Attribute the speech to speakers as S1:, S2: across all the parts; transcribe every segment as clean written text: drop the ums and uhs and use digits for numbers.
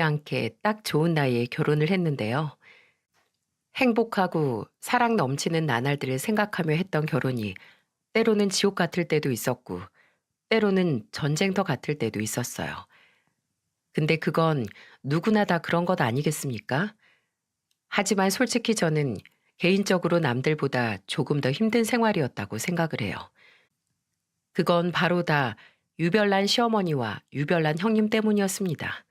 S1: 않게 딱 좋은 나이에 결혼을 했는데요. 행복하고 사랑 넘치는 나날들을 생각하며 했던 결혼이 때로는 지옥 같을 때도 있었고, 때로는 전쟁터 같을 때도 있었어요. 근데 그건 누구나 다 그런 것 아니겠습니까? 하지만 솔직히 저는 개인적으로 남들보다 조금 더 힘든 생활이었다고 생각을 해요. 그건 바로 다 유별난 시어머니와 유별난 형님 때문이었습니다.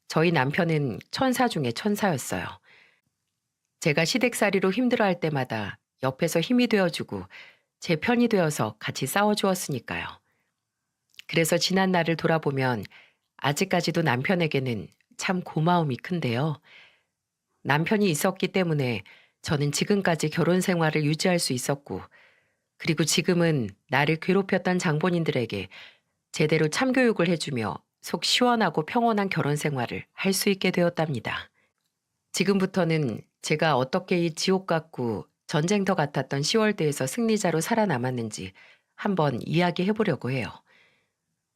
S1: 저희 남편은 천사 중에 천사였어요. 제가 시댁살이로 힘들어할 때마다 옆에서 힘이 되어주고 제 편이 되어서 같이 싸워주었으니까요. 그래서 지난 날을 돌아보면 아직까지도 남편에게는 참 고마움이 큰데요. 남편이 있었기 때문에 저는 지금까지 결혼 생활을 유지할 수 있었고, 그리고 지금은 나를 괴롭혔던 장본인들에게 제대로 참교육을 해주며 속 시원하고 평온한 결혼 생활을 할 수 있게 되었답니다. 지금부터는 제가 어떻게 이 지옥 같고 전쟁터 같았던 10월대에서 승리자로 살아남았는지 한번 이야기해 보려고 해요.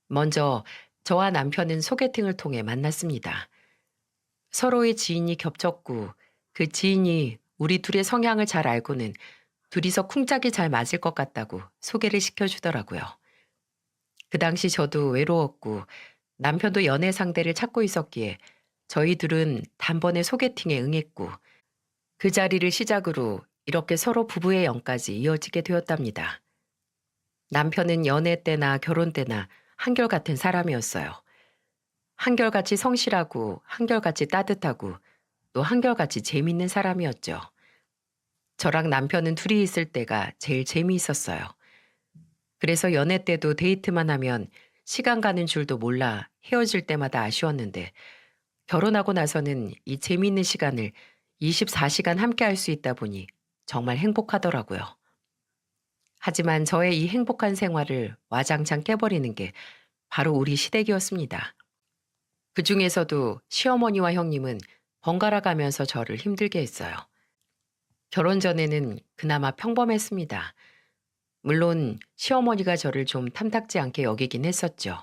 S1: 먼저 저와 남편은 소개팅을 통해 만났습니다. 서로의 지인이 겹쳤고 그 지인이 우리 둘의 성향을 잘 알고는 둘이서 쿵짝이 잘 맞을 것 같다고 소개를 시켜주더라고요. 그 당시 저도 외로웠고 남편도 연애 상대를 찾고 있었기에 저희 둘은 단번에 소개팅에 응했고 그 자리를 시작으로 이렇게 서로 부부의 영까지 이어지게 되었답니다. 남편은 연애 때나 결혼 때나 한결같은 사람이었어요. 한결같이 성실하고 한결같이 따뜻하고 또 한결같이 재밌는 사람이었죠. 저랑 남편은 둘이 있을 때가 제일 재미있었어요. 그래서 연애 때도 데이트만 하면 시간 가는 줄도 몰라 헤어질 때마다 아쉬웠는데 결혼하고 나서는 이 재미있는 시간을 24시간 함께 할 수 있다 보니 정말 행복하더라고요. 하지만 저의 이 행복한 생활을 와장창 깨버리는 게 바로 우리 시댁이었습니다. 그 중에서도 시어머니와 형님은 번갈아 가면서 저를 힘들게 했어요. 결혼 전에는 그나마 평범했습니다. 물론 시어머니가 저를 좀 탐탁지 않게 여기긴 했었죠.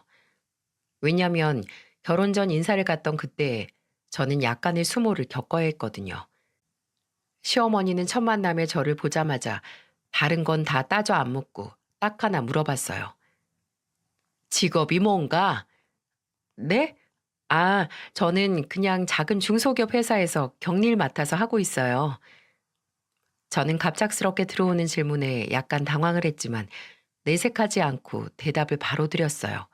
S1: 왜냐하면 결혼 전 인사를 갔던 그때에 저는 약간의 수모를 겪어야 했거든요. 시어머니는 첫 만남에 저를 보자마자 다른 건 다 따져 안 묻고 딱 하나 물어봤어요. 직업이 뭔가? 네? 아, 저는 그냥 작은 중소기업 회사에서 격리를 맡아서 하고 있어요. 저는 갑작스럽게 들어오는 질문에 약간 당황을 했지만 내색하지 않고 대답을 바로 드렸어요.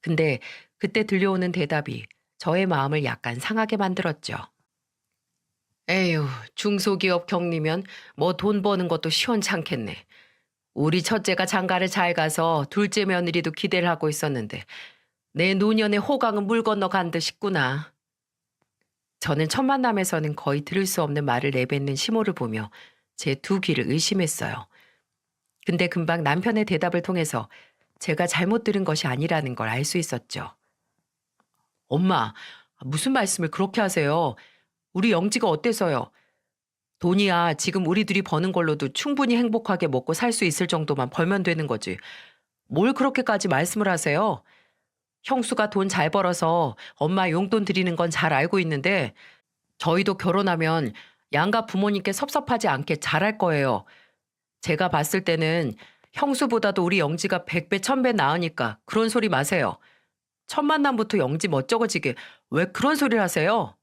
S1: 근데 그때 들려오는 대답이 저의 마음을 약간 상하게 만들었죠. 에휴, 중소기업 격리면 뭐 돈 버는 것도 시원찮겠네. 우리 첫째가 장가를 잘 가서 둘째 며느리도 기대를 하고 있었는데 내 노년의 호강은 물 건너 간 듯 싶구나. 저는 첫 만남에서는 거의 들을 수 없는 말을 내뱉는 시모를 보며 제 두 귀를 의심했어요. 근데 금방 남편의 대답을 통해서 제가 잘못 들은 것이 아니라는 걸 알 수 있었죠. 엄마, 무슨 말씀을 그렇게 하세요? 우리 영지가 어때서요? 돈이야 지금 우리 둘이 버는 걸로도 충분히 행복하게 먹고 살 수 있을 정도만 벌면 되는 거지. 뭘 그렇게까지 말씀을 하세요? 형수가 돈 잘 벌어서 엄마 용돈 드리는 건 잘 알고 있는데 저희도 결혼하면 양가 부모님께 섭섭하지 않게 잘할 거예요. 제가 봤을 때는 형수보다도 우리 영지가 100배, 1000배 나으니까 그런 소리 마세요. 첫 만남부터 영지 멋쩍어지게 왜 그런 소리를 하세요?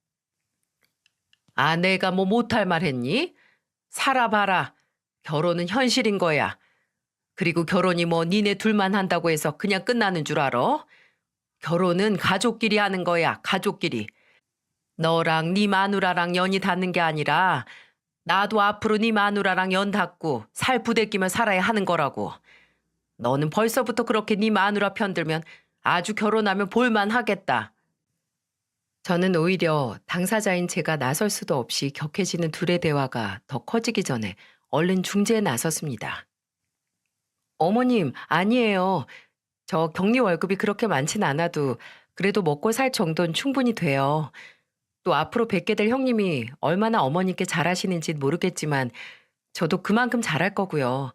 S1: 아, 내가 뭐 못할 말 했니? 살아봐라. 결혼은 현실인 거야. 그리고 결혼이 뭐 니네 둘만 한다고 해서 그냥 끝나는 줄 알아? 결혼은 가족끼리 하는 거야, 가족끼리. 너랑 네 마누라랑 연이 닿는 게 아니라 나도 앞으로 네 마누라랑 연 닿고 살 부대끼며 살아야 하는 거라고. 너는 벌써부터 그렇게 네 마누라 편들면 아주 결혼하면 볼만 하겠다. 저는 오히려 당사자인 제가 나설 수도 없이 격해지는 둘의 대화가 더 커지기 전에 얼른 중재에 나섰습니다. 어머님, 아니에요. 저 격리 월급이 그렇게 많진 않아도 그래도 먹고 살 정도는 충분히 돼요. 또 앞으로 뵙게 될 형님이 얼마나 어머니께 잘하시는지 모르겠지만 저도 그만큼 잘할 거고요.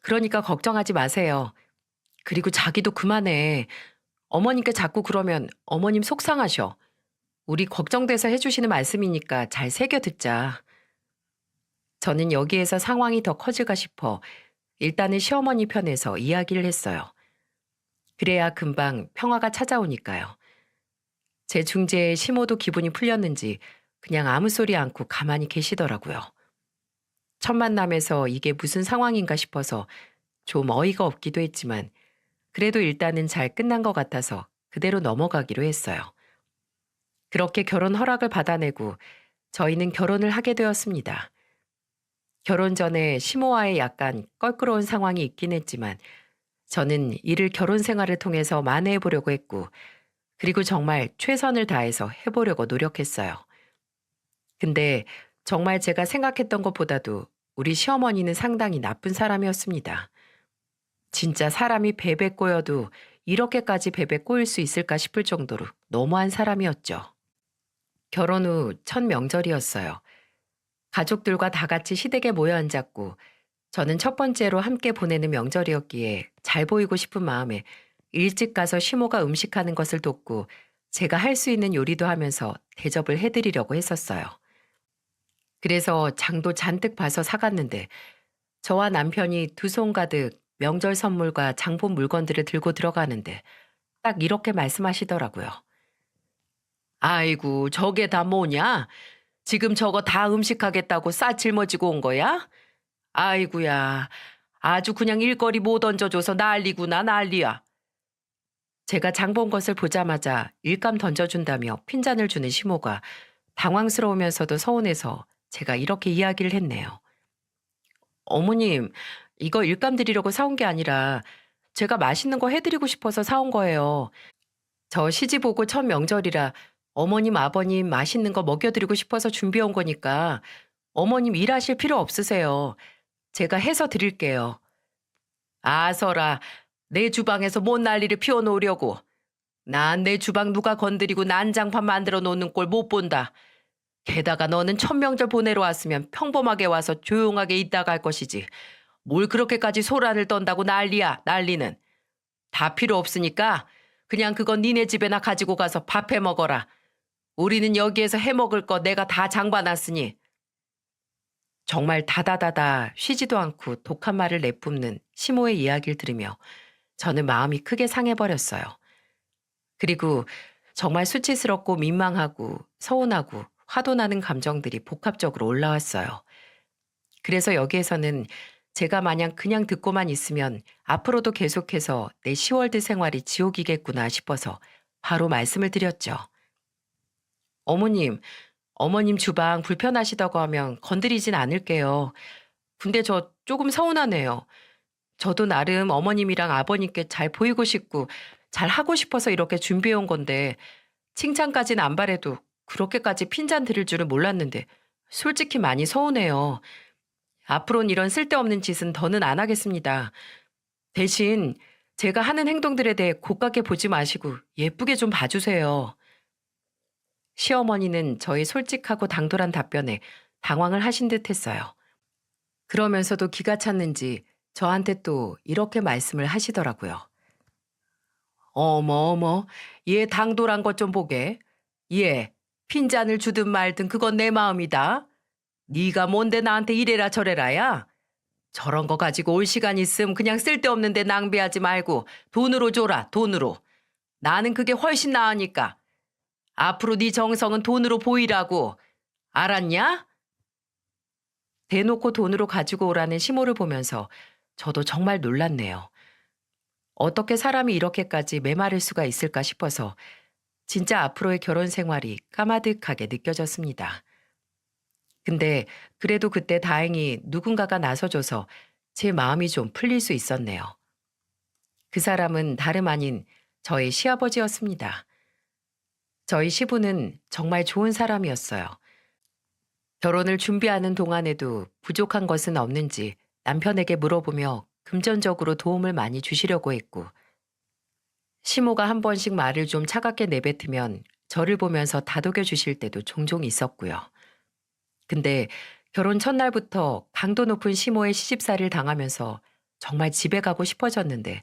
S1: 그러니까 걱정하지 마세요. 그리고 자기도 그만해. 어머님께 자꾸 그러면 어머님 속상하셔. 우리 걱정돼서 해주시는 말씀이니까 잘 새겨 듣자. 저는 여기에서 상황이 더 커질까 싶어 일단은 시어머니 편에서 이야기를 했어요. 그래야 금방 평화가 찾아오니까요. 제 중재에 시모도 기분이 풀렸는지 그냥 아무 소리 않고 가만히 계시더라고요. 첫 만남에서 이게 무슨 상황인가 싶어서 좀 어이가 없기도 했지만 그래도 일단은 잘 끝난 것 같아서 그대로 넘어가기로 했어요. 그렇게 결혼 허락을 받아내고 저희는 결혼을 하게 되었습니다. 결혼 전에 시모와의 약간 껄끄러운 상황이 있긴 했지만 저는 이를 결혼 생활을 통해서 만회해 보려고 했고 그리고 정말 최선을 다해서 해보려고 노력했어요. 근데 정말 제가 생각했던 것보다도 우리 시어머니는 상당히 나쁜 사람이었습니다. 진짜 사람이 베베 꼬여도 이렇게까지 베베 꼬일 수 있을까 싶을 정도로 너무한 사람이었죠. 결혼 후 첫 명절이었어요. 가족들과 다 같이 시댁에 모여 앉았고 저는 첫 번째로 함께 보내는 명절이었기에 잘 보이고 싶은 마음에 일찍 가서 시모가 음식하는 것을 돕고 제가 할 수 있는 요리도 하면서 대접을 해드리려고 했었어요. 그래서 장도 잔뜩 봐서 사갔는데 저와 남편이 두 손 가득 명절 선물과 장본 물건들을 들고 들어가는데 딱 이렇게 말씀하시더라고요. 아이고, 저게 다 뭐냐? 지금 저거 다 음식하겠다고 싹 짊어지고 온 거야? 아이고야, 아주 그냥 일거리 못 얹어줘서 난리구나, 난리야. 제가 장 본 것을 보자마자 일감 던져준다며 핀잔을 주는 시모가 당황스러우면서도 서운해서 제가 이렇게 이야기를 했네요. 어머님, 이거 일감 드리려고 사온 게 아니라 제가 맛있는 거 해드리고 싶어서 사온 거예요. 저 시집 오고 첫 명절이라 어머님, 아버님 맛있는 거 먹여드리고 싶어서 준비해온 거니까 어머님 일하실 필요 없으세요. 제가 해서 드릴게요. 아서라, 내 주방에서 뭔 난리를 피워놓으려고. 난 내 주방 누가 건드리고 난장판 만들어 놓는 꼴 못 본다. 게다가 너는 첫 명절 보내러 왔으면 평범하게 와서 조용하게 있다 갈 것이지. 뭘 그렇게까지 소란을 떤다고 난리야, 난리는. 다 필요 없으니까 그냥 그건 니네 집에나 가지고 가서 밥해 먹어라. 우리는 여기에서 해 먹을 거 내가 다 장봐놨으니. 정말 다다다다 쉬지도 않고 독한 말을 내뿜는 시모의 이야기를 들으며 저는 마음이 크게 상해버렸어요. 그리고 정말 수치스럽고 민망하고 서운하고 화도 나는 감정들이 복합적으로 올라왔어요. 그래서 여기에서는 제가 마냥 그냥 듣고만 있으면 앞으로도 계속해서 내 시월드 생활이 지옥이겠구나 싶어서 바로 말씀을 드렸죠. 어머님, 어머님 주방 불편하시다고 하면 건드리진 않을게요. 근데 저 조금 서운하네요. 저도 나름 어머님이랑 아버님께 잘 보이고 싶고 잘 하고 싶어서 이렇게 준비해 온 건데 칭찬까지는 안 바래도 그렇게까지 핀잔 드릴 줄은 몰랐는데 솔직히 많이 서운해요. 앞으로는 이런 쓸데없는 짓은 더는 안 하겠습니다. 대신 제가 하는 행동들에 대해 곱깝게 보지 마시고 예쁘게 좀 봐주세요. 시어머니는 저의 솔직하고 당돌한 답변에 당황을 하신 듯 했어요. 그러면서도 기가 찼는지 저한테 또 이렇게 말씀을 하시더라고요. 어머 어머, 얘 당돌한 것 좀 보게. 얘 핀잔을 주든 말든 그건 내 마음이다. 네가 뭔데 나한테 이래라 저래라야. 저런 거 가지고 올 시간 있음 그냥 쓸데없는 데 낭비하지 말고 돈으로 줘라, 돈으로. 나는 그게 훨씬 나으니까. 앞으로 네 정성은 돈으로 보이라고. 알았냐? 대놓고 돈으로 가지고 오라는 시모를 보면서 저도 정말 놀랐네요. 어떻게 사람이 이렇게까지 메마를 수가 있을까 싶어서 진짜 앞으로의 결혼 생활이 까마득하게 느껴졌습니다. 근데 그래도 그때 다행히 누군가가 나서줘서 제 마음이 좀 풀릴 수 있었네요. 그 사람은 다름 아닌 저의 시아버지였습니다. 저희 시부는 정말 좋은 사람이었어요. 결혼을 준비하는 동안에도 부족한 것은 없는지 남편에게 물어보며 금전적으로 도움을 많이 주시려고 했고, 시모가 한 번씩 말을 좀 차갑게 내뱉으면 저를 보면서 다독여 주실 때도 종종 있었고요. 근데 결혼 첫날부터 강도 높은 시모의 시집살이를 당하면서 정말 집에 가고 싶어졌는데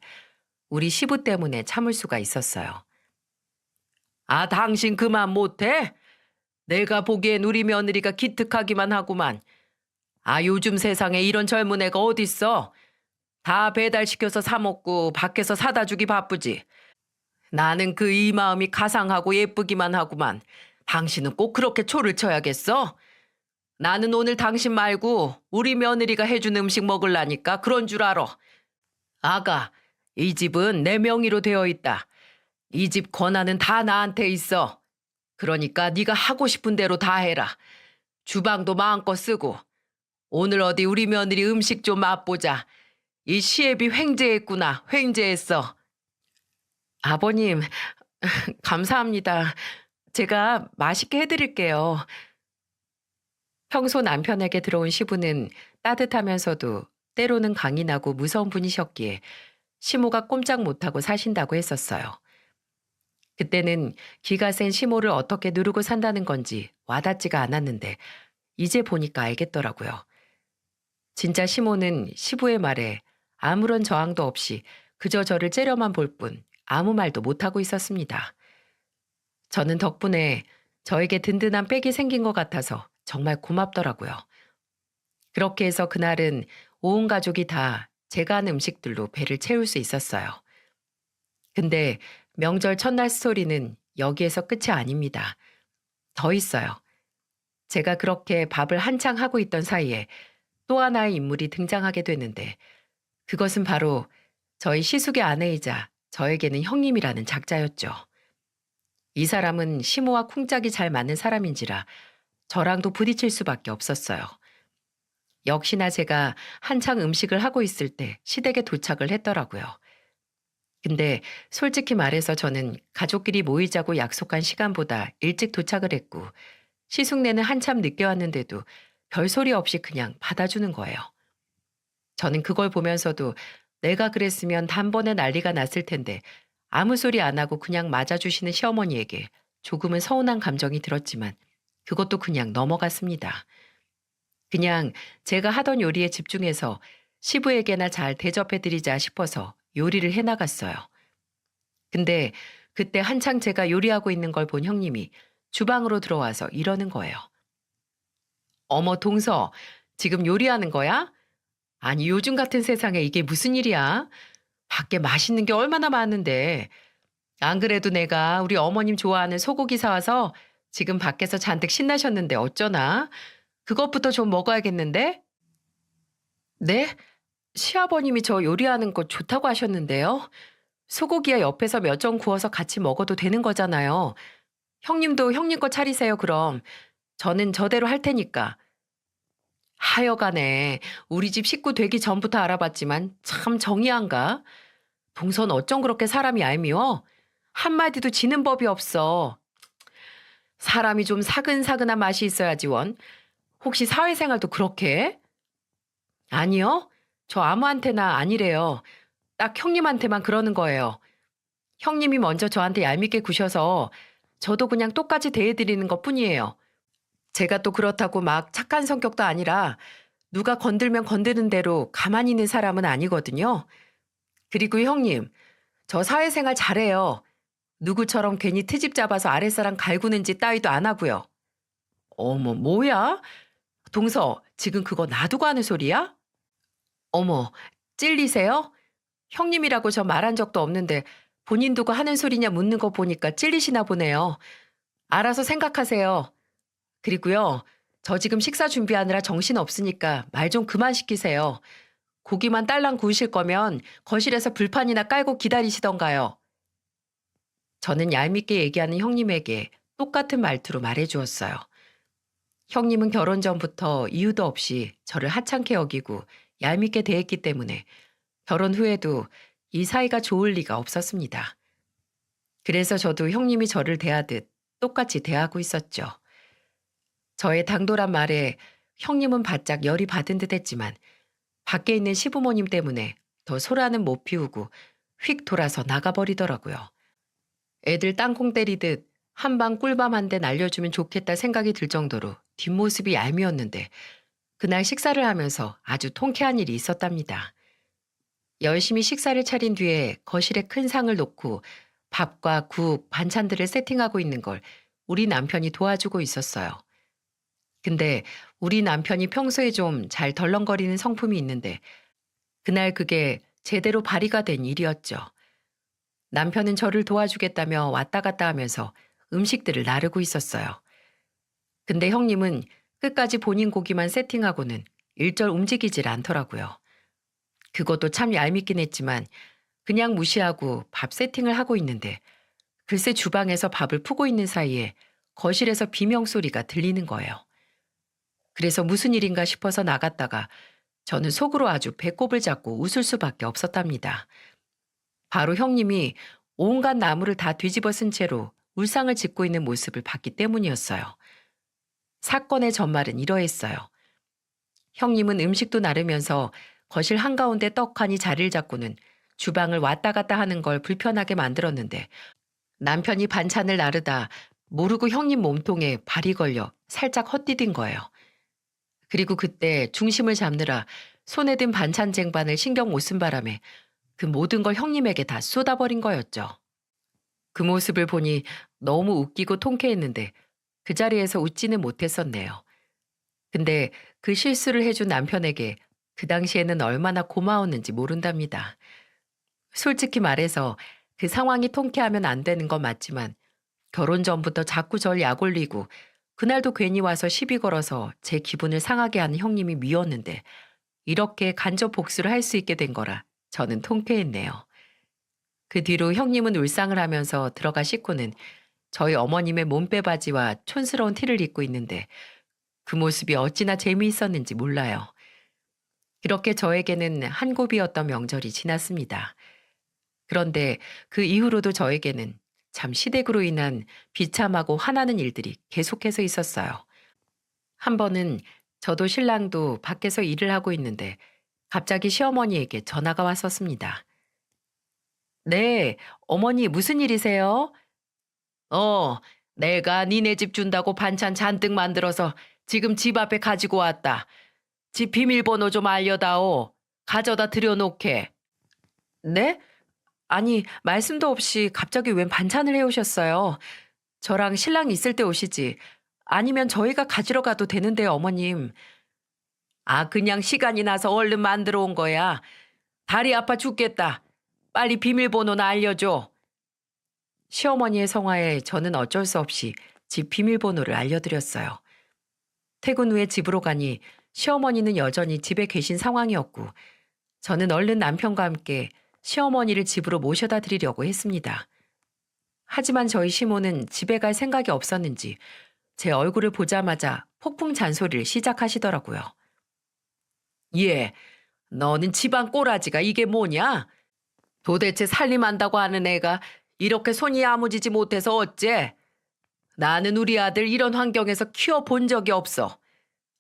S1: 우리 시부 때문에 참을 수가 있었어요. 아, 당신 그만 못해? 내가 보기엔 우리 며느리가 기특하기만 하구만. 아, 요즘 세상에 이런 젊은 애가 어딨어? 다 배달시켜서 사 먹고 밖에서 사다 주기 바쁘지. 나는 그 이 마음이 가상하고 예쁘기만 하구만. 당신은 꼭 그렇게 초를 쳐야겠어? 나는 오늘 당신 말고 우리 며느리가 해준 음식 먹을라니까 그런 줄 알아. 아가, 이 집은 내 명의로 되어 있다. 이 집 권한은 다 나한테 있어. 그러니까 네가 하고 싶은 대로 다 해라. 주방도 마음껏 쓰고. 오늘 어디 우리 며느리 음식 좀 맛보자. 이 시애비 횡재했구나. 횡재했어. 아버님, 감사합니다. 제가 맛있게 해드릴게요. 평소 남편에게 들어온 시부는 따뜻하면서도 때로는 강인하고 무서운 분이셨기에 시모가 꼼짝 못하고 사신다고 했었어요. 그때는 기가 센 시모를 어떻게 누르고 산다는 건지 와닿지가 않았는데 이제 보니까 알겠더라고요. 진짜 시모는 시부의 말에 아무런 저항도 없이 그저 저를 째려만 볼 뿐 아무 말도 못하고 있었습니다. 저는 덕분에 저에게 든든한 백이 생긴 것 같아서 정말 고맙더라고요. 그렇게 해서 그날은 온 가족이 다 제가 한 음식들로 배를 채울 수 있었어요. 근데 명절 첫날 스토리는 여기에서 끝이 아닙니다. 더 있어요. 제가 그렇게 밥을 한창 하고 있던 사이에 또 하나의 인물이 등장하게 되는데 그것은 바로 저희 시숙의 아내이자 저에게는 형님이라는 작자였죠. 이 사람은 시모와 쿵짝이 잘 맞는 사람인지라 저랑도 부딪힐 수밖에 없었어요. 역시나 제가 한창 음식을 하고 있을 때 시댁에 도착을 했더라고요. 근데 솔직히 말해서 저는 가족끼리 모이자고 약속한 시간보다 일찍 도착을 했고 시숙네는 한참 늦게 왔는데도 별소리 없이 그냥 받아주는 거예요. 저는 그걸 보면서도 내가 그랬으면 단번에 난리가 났을 텐데 아무 소리 안 하고 그냥 맞아주시는 시어머니에게 조금은 서운한 감정이 들었지만 그것도 그냥 넘어갔습니다. 그냥 제가 하던 요리에 집중해서 시부에게나 잘 대접해드리자 싶어서 요리를 해나갔어요. 근데 그때 한창 제가 요리하고 있는 걸 본 형님이 주방으로 들어와서 이러는 거예요. 어머, 동서, 지금 요리하는 거야? 아니, 요즘 같은 세상에 이게 무슨 일이야? 밖에 맛있는 게 얼마나 많은데. 안 그래도 내가 우리 어머님 좋아하는 소고기 사와서 지금 밖에서 잔뜩 신나셨는데 어쩌나? 그것부터 좀 먹어야겠는데? 네? 시아버님이 저 요리하는 거 좋다고 하셨는데요. 소고기야 옆에서 몇 점 구워서 같이 먹어도 되는 거잖아요. 형님도 형님 거 차리세요, 그럼. 저는 저대로 할 테니까. 하여간에 우리 집 식구 되기 전부터 알아봤지만 참 정의한가? 동선 어쩜 그렇게 사람이 얄미워? 한마디도 지는 법이 없어. 사람이 좀 사근사근한 맛이 있어야지 원. 혹시 사회생활도 그렇게 해? 아니요. 저 아무한테나 아니래요. 딱 형님한테만 그러는 거예요. 형님이 먼저 저한테 얄밉게 구셔서 저도 그냥 똑같이 대해드리는 것 뿐이에요. 제가 또 그렇다고 막 착한 성격도 아니라 누가 건들면 건드는 대로 가만히 있는 사람은 아니거든요. 그리고 형님, 저 사회생활 잘해요. 누구처럼 괜히 트집 잡아서 아랫사람 갈구는 짓 따위도 안 하고요. 어머, 뭐야? 동서, 지금 그거 놔두고 하는 소리야? 어머, 찔리세요? 형님이라고 저 말한 적도 없는데 본인 두고 하는 소리냐 묻는 거 보니까 찔리시나 보네요. 알아서 생각하세요. 그리고요, 저 지금 식사 준비하느라 정신 없으니까 말 좀 그만 시키세요. 고기만 딸랑 구우실 거면 거실에서 불판이나 깔고 기다리시던가요. 저는 얄밉게 얘기하는 형님에게 똑같은 말투로 말해 주었어요. 형님은 결혼 전부터 이유도 없이 저를 하찮게 여기고 얄밉게 대했기 때문에 결혼 후에도 이 사이가 좋을 리가 없었습니다. 그래서 저도 형님이 저를 대하듯 똑같이 대하고 있었죠. 저의 당돌한 말에 형님은 바짝 열이 받은 듯 했지만 밖에 있는 시부모님 때문에 더 소란은 못 피우고 휙 돌아서 나가버리더라고요. 애들 땅콩 때리듯 한방 꿀밤 한 대 날려주면 좋겠다 생각이 들 정도로 뒷모습이 얄미웠는데 그날 식사를 하면서 아주 통쾌한 일이 있었답니다. 열심히 식사를 차린 뒤에 거실에 큰 상을 놓고 밥과 국, 반찬들을 세팅하고 있는 걸 우리 남편이 도와주고 있었어요. 근데 우리 남편이 평소에 좀 잘 덜렁거리는 성품이 있는데 그날 그게 제대로 발휘가 된 일이었죠. 남편은 저를 도와주겠다며 왔다 갔다 하면서 음식들을 나르고 있었어요. 근데 형님은 끝까지 본인 고기만 세팅하고는 일절 움직이질 않더라고요. 그것도 참 얄밉긴 했지만 그냥 무시하고 밥 세팅을 하고 있는데 글쎄 주방에서 밥을 푸고 있는 사이에 거실에서 비명소리가 들리는 거예요. 그래서 무슨 일인가 싶어서 나갔다가 저는 속으로 아주 배꼽을 잡고 웃을 수밖에 없었답니다. 바로 형님이 온갖 나무를 다 뒤집어 쓴 채로 울상을 짓고 있는 모습을 봤기 때문이었어요. 사건의 전말은 이러했어요. 형님은 음식도 나르면서 거실 한가운데 떡하니 자리를 잡고는 주방을 왔다 갔다 하는 걸 불편하게 만들었는데 남편이 반찬을 나르다 모르고 형님 몸통에 발이 걸려 살짝 헛디딘 거예요. 그리고 그때 중심을 잡느라 손에 든 반찬 쟁반을 신경 못 쓴 바람에 그 모든 걸 형님에게 다 쏟아버린 거였죠. 그 모습을 보니 너무 웃기고 통쾌했는데 그 자리에서 웃지는 못했었네요. 근데 그 실수를 해준 남편에게 그 당시에는 얼마나 고마웠는지 모른답니다. 솔직히 말해서 그 상황이 통쾌하면 안 되는 건 맞지만 결혼 전부터 자꾸 절 약올리고 그날도 괜히 와서 시비 걸어서 제 기분을 상하게 하는 형님이 미웠는데 이렇게 간접 복수를 할 수 있게 된 거라 저는 통쾌했네요. 그 뒤로 형님은 울상을 하면서 들어가 씻고는 저희 어머님의 몸빼바지와 촌스러운 티를 입고 있는데 그 모습이 어찌나 재미있었는지 몰라요. 그렇게 저에게는 한 곱이었던 명절이 지났습니다. 그런데 그 이후로도 저에게는 참 시댁으로 인한 비참하고 화나는 일들이 계속해서 있었어요. 한 번은 저도 신랑도 밖에서 일을 하고 있는데 갑자기 시어머니에게 전화가 왔었습니다. 네, 어머니 무슨 일이세요? 어, 내가 니네 집 준다고 반찬 잔뜩 만들어서 지금 집 앞에 가지고 왔다. 집 비밀번호 좀 알려다오. 가져다 드려놓게. 네? 아니, 말씀도 없이 갑자기 웬 반찬을 해오셨어요? 저랑 신랑 있을 때 오시지. 아니면 저희가 가지러 가도 되는데요, 어머님. 아, 그냥 시간이 나서 얼른 만들어 온 거야. 다리 아파 죽겠다. 빨리 비밀번호나 알려줘. 시어머니의 성화에 저는 어쩔 수 없이 집 비밀번호를 알려드렸어요. 퇴근 후에 집으로 가니 시어머니는 여전히 집에 계신 상황이었고 저는 얼른 남편과 함께 시어머니를 집으로 모셔다 드리려고 했습니다. 하지만 저희 시모는 집에 갈 생각이 없었는지 제 얼굴을 보자마자 폭풍 잔소리를 시작하시더라고요. 예, 너는 집안 꼬라지가 이게 뭐냐? 도대체 살림한다고 하는 애가 이렇게 손이 야무지지 못해서 어째? 나는 우리 아들 이런 환경에서 키워본 적이 없어.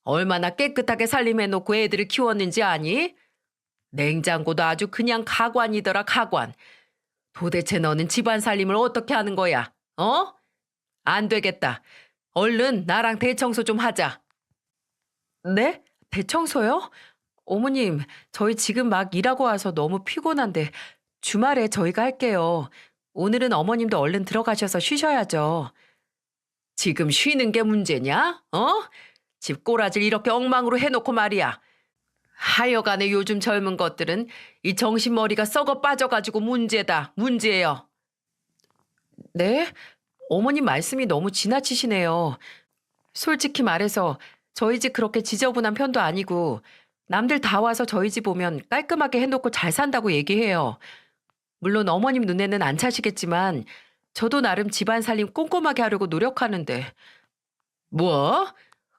S1: 얼마나 깨끗하게 살림해놓고 애들을 키웠는지 아니? 냉장고도 아주 그냥 가관이더라, 가관. 도대체 너는 집안 살림을 어떻게 하는 거야? 어? 안 되겠다. 얼른 나랑 대청소 좀 하자. 네? 대청소요? 어머님, 저희 지금 막 일하고 와서 너무 피곤한데 주말에 저희가 할게요. 오늘은 어머님도 얼른 들어가셔서 쉬셔야죠. 지금 쉬는 게 문제냐? 어? 집 꼬라지를 이렇게 엉망으로 해놓고 말이야. 하여간에 요즘 젊은 것들은 이 정신머리가 썩어 빠져가지고 문제다. 문제예요. 네? 어머님 말씀이 너무 지나치시네요. 솔직히 말해서 저희 집 그렇게 지저분한 편도 아니고 남들 다 와서 저희 집 오면 깔끔하게 해놓고 잘 산다고 얘기해요. 물론 어머님 눈에는 안 차시겠지만 저도 나름 집안 살림 꼼꼼하게 하려고 노력하는데. 뭐?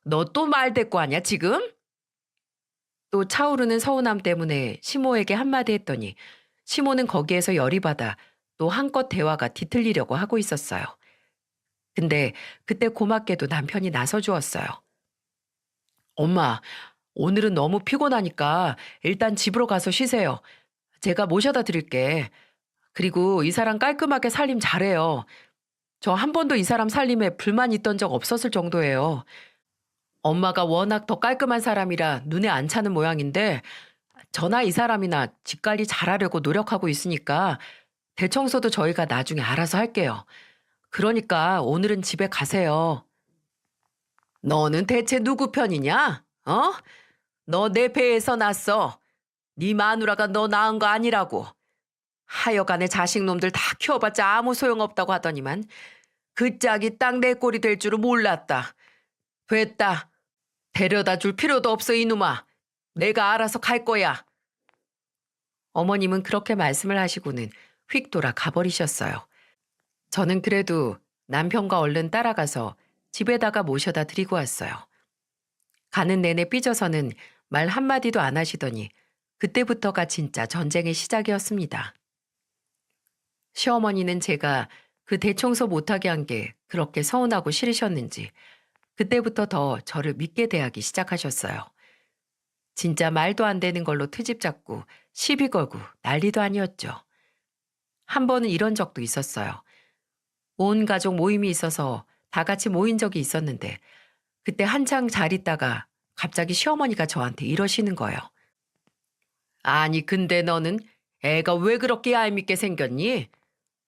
S1: 너 또 말대꾸 하냐 지금? 또 차오르는 서운함 때문에 시모에게 한마디 했더니 시모는 거기에서 열이 받아 또 한껏 대화가 뒤틀리려고 하고 있었어요. 근데 그때 고맙게도 남편이 나서주었어요. 엄마, 오늘은 너무 피곤하니까 일단 집으로 가서 쉬세요. 제가 모셔다 드릴게. 그리고 이 사람 깔끔하게 살림 잘해요. 저 한 번도 이 사람 살림에 불만 있던 적 없었을 정도예요. 엄마가 워낙 더 깔끔한 사람이라 눈에 안 차는 모양인데 저나 이 사람이나 집 관리 잘하려고 노력하고 있으니까 대청소도 저희가 나중에 알아서 할게요. 그러니까 오늘은 집에 가세요. 너는 대체 누구 편이냐? 어? 너 내 배에서 났어. 네 마누라가 너 낳은 거 아니라고. 하여간에 자식놈들 다 키워봤자 아무 소용없다고 하더니만 그 짝이 딱 내 꼴이 될 줄은 몰랐다. 됐다. 데려다 줄 필요도 없어 이놈아. 내가 알아서 갈 거야. 어머님은 그렇게 말씀을 하시고는 휙 돌아 가버리셨어요. 저는 그래도 남편과 얼른 따라가서 집에다가 모셔다 드리고 왔어요. 가는 내내 삐져서는 말 한마디도 안 하시더니 그때부터가 진짜 전쟁의 시작이었습니다. 시어머니는 제가 그 대청소 못하게 한 게 그렇게 서운하고 싫으셨는지 그때부터 더 저를 믿게 대하기 시작하셨어요. 진짜 말도 안 되는 걸로 트집 잡고 시비 걸고 난리도 아니었죠. 한 번은 이런 적도 있었어요. 온 가족 모임이 있어서 다 같이 모인 적이 있었는데 그때 한창 잘 있다가 갑자기 시어머니가 저한테 이러시는 거예요. 아니 근데 너는 애가 왜 그렇게 얄밉게 생겼니?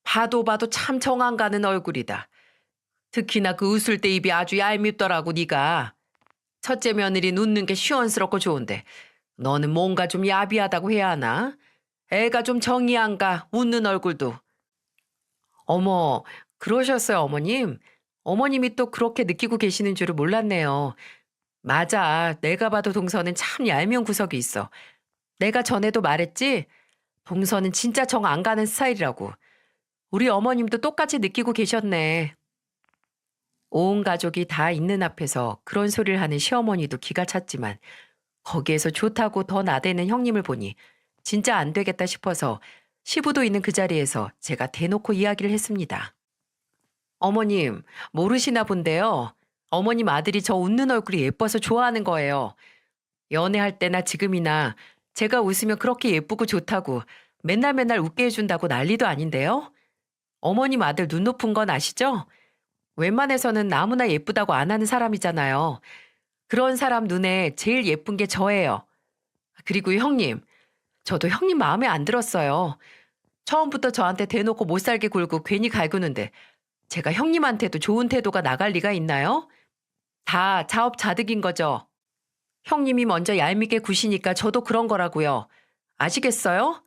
S1: 봐도 봐도 참 정안 가는 얼굴이다. 특히나 그 웃을 때 입이 아주 얄밉더라고 네가. 첫째 며느리 웃는 게 시원스럽고 좋은데 너는 뭔가 좀 야비하다고 해야 하나? 애가 좀 정이 안 가, 웃는 얼굴도. 어머, 그러셨어요, 어머님? 어머님이 또 그렇게 느끼고 계시는 줄을 몰랐네요. 맞아, 내가 봐도 동서는 참 얄미운 구석이 있어. 내가 전에도 말했지? 동서는 진짜 정 안 가는 스타일이라고. 우리 어머님도 똑같이 느끼고 계셨네. 온 가족이 다 있는 앞에서 그런 소리를 하는 시어머니도 기가 찼지만 거기에서 좋다고 더 나대는 형님을 보니 진짜 안 되겠다 싶어서 시부도 있는 그 자리에서 제가 대놓고 이야기를 했습니다. 어머님, 모르시나 본데요. 어머님 아들이 저 웃는 얼굴이 예뻐서 좋아하는 거예요. 연애할 때나 지금이나 제가 웃으면 그렇게 예쁘고 좋다고 맨날 맨날 웃게 해준다고 난리도 아닌데요. 어머님 아들 눈 높은 건 아시죠? 웬만해서는 아무나 예쁘다고 안 하는 사람이잖아요. 그런 사람 눈에 제일 예쁜 게 저예요. 그리고 형님, 저도 형님 마음에 안 들었어요. 처음부터 저한테 대놓고 못 살게 굴고 괜히 갈구는데 제가 형님한테도 좋은 태도가 나갈 리가 있나요? 다 자업자득인 거죠. 형님이 먼저 얄밉게 구시니까 저도 그런 거라고요. 아시겠어요?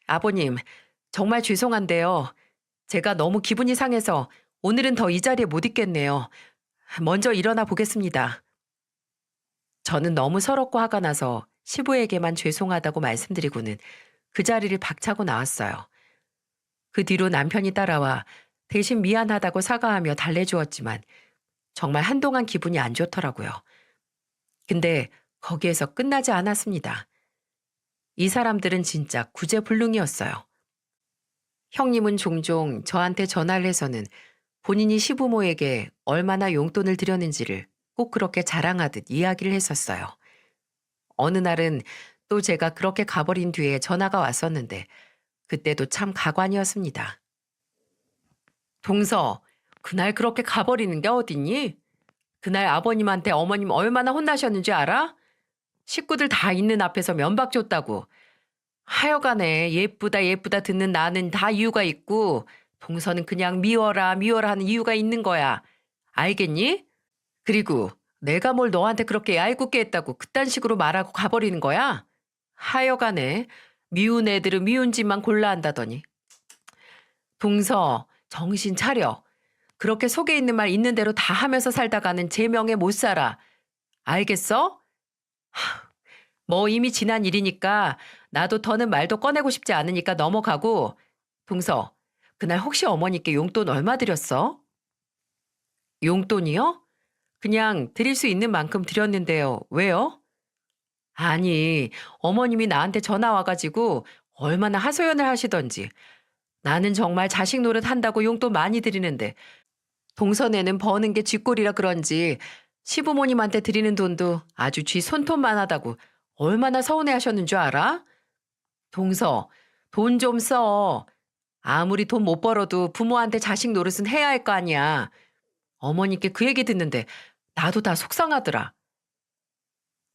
S1: 아버님, 정말 죄송한데요. 제가 너무 기분이 상해서 오늘은 더 이 자리에 못 있겠네요. 먼저 일어나 보겠습니다. 저는 너무 서럽고 화가 나서 시부에게만 죄송하다고 말씀드리고는 그 자리를 박차고 나왔어요. 그 뒤로 남편이 따라와 대신 미안하다고 사과하며 달래주었지만 정말 한동안 기분이 안 좋더라고요. 근데 거기에서 끝나지 않았습니다. 이 사람들은 진짜 구제불능이었어요. 형님은 종종 저한테 전화를 해서는 본인이 시부모에게 얼마나 용돈을 드렸는지를 꼭 그렇게 자랑하듯 이야기를 했었어요. 어느 날은 또 제가 그렇게 가버린 뒤에 전화가 왔었는데 그때도 참 가관이었습니다. 동서, 그날 그렇게 가버리는 게 어딨니? 그날 아버님한테 어머님 얼마나 혼나셨는지 알아? 식구들 다 있는 앞에서 면박 줬다고. 하여간에 예쁘다 예쁘다 듣는 나는 다 이유가 있고 동서는 그냥 미워라 미워라 하는 이유가 있는 거야. 알겠니? 그리고 내가 뭘 너한테 그렇게 얄궂게 했다고 그딴 식으로 말하고 가버리는 거야? 하여간에 미운 애들은 미운 짓만 골라 한다더니. 동서, 정신 차려. 그렇게 속에 있는 말 있는 대로 다 하면서 살다가는 제 명예 못 살아. 알겠어? 뭐 이미 지난 일이니까 나도 더는 말도 꺼내고 싶지 않으니까 넘어가고. 동서, 그날 혹시 어머니께 용돈 얼마 드렸어? 용돈이요? 그냥 드릴 수 있는 만큼 드렸는데요. 왜요? 아니, 어머님이 나한테 전화 와가지고 얼마나 하소연을 하시던지. 나는 정말 자식 노릇 한다고 용돈 많이 드리는데 동선에는 버는 게 쥐꼴이라 그런지 시부모님한테 드리는 돈도 아주 쥐 손톱만 하다고 얼마나 서운해 하셨는 줄 알아? 동서, 돈 좀 써. 아무리 돈 못 벌어도 부모한테 자식 노릇은 해야 할 거 아니야. 어머니께 그 얘기 듣는데 나도 다 속상하더라.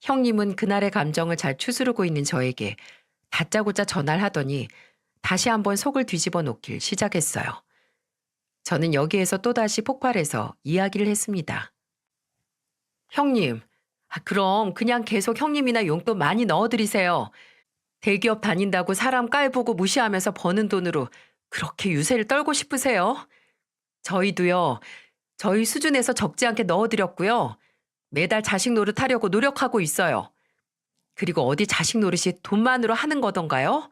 S1: 형님은 그날의 감정을 잘 추스르고 있는 저에게 다짜고짜 전화를 하더니 다시 한번 속을 뒤집어 놓길 시작했어요. 저는 여기에서 또다시 폭발해서 이야기를 했습니다. 형님, 그럼 그냥 계속 형님이나 용돈 많이 넣어드리세요. 대기업 다닌다고 사람 깔보고 무시하면서 버는 돈으로 그렇게 유세를 떨고 싶으세요? 저희도요, 저희 수준에서 적지 않게 넣어드렸고요. 매달 자식 노릇하려고 노력하고 있어요. 그리고 어디 자식 노릇이 돈만으로 하는 거던가요?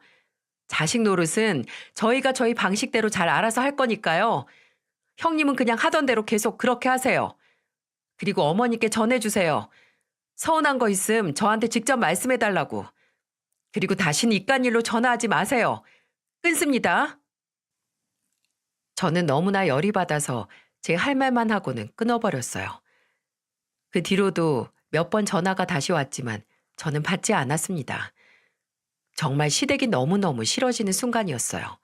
S1: 자식 노릇은 저희가 저희 방식대로 잘 알아서 할 거니까요. 형님은 그냥 하던 대로 계속 그렇게 하세요. 그리고 어머니께 전해주세요. 서운한 거 있음 저한테 직접 말씀해달라고. 그리고 다시는 이깟 일로 전화하지 마세요. 끊습니다. 저는 너무나 열이 받아서 제 할 말만 하고는 끊어버렸어요. 그 뒤로도 몇 번 전화가 다시 왔지만 저는 받지 않았습니다. 정말 시댁이 너무너무 싫어지는 순간이었어요.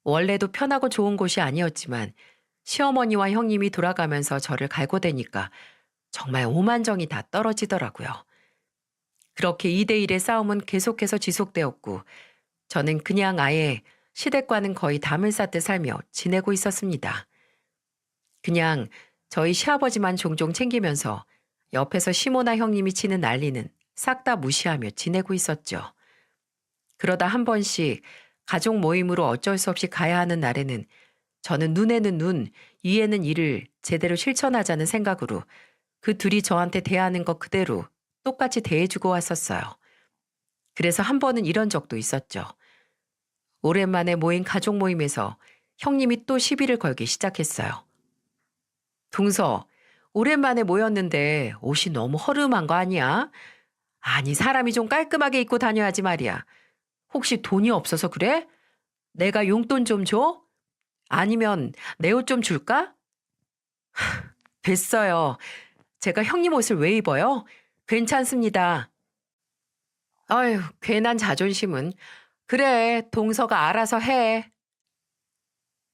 S1: 원래도 편하고 좋은 곳이 아니었지만 시어머니와 형님이 돌아가면서 저를 갈고대니까 정말 오만정이 다 떨어지더라고요. 그렇게 2대1의 싸움은 계속해서 지속되었고 저는 그냥 아예 시댁과는 거의 담을 쌓듯 살며 지내고 있었습니다. 그냥 저희 시아버지만 종종 챙기면서 옆에서 시모나 형님이 치는 난리는 싹 다 무시하며 지내고 있었죠. 그러다 한 번씩 가족 모임으로 어쩔 수 없이 가야 하는 날에는 저는 눈에는 눈, 이에는 이를 제대로 실천하자는 생각으로 그 둘이 저한테 대하는 것 그대로 똑같이 대해주고 왔었어요. 그래서 한 번은 이런 적도 있었죠. 오랜만에 모인 가족 모임에서 형님이 또 시비를 걸기 시작했어요. 동서, 오랜만에 모였는데 옷이 너무 허름한 거 아니야? 아니, 사람이 좀 깔끔하게 입고 다녀야지 말이야. 혹시 돈이 없어서 그래? 내가 용돈 좀 줘? 아니면 내 옷 좀 줄까? 됐어요. 제가 형님 옷을 왜 입어요? 괜찮습니다. 아유, 괜한 자존심은. 그래, 동서가 알아서 해.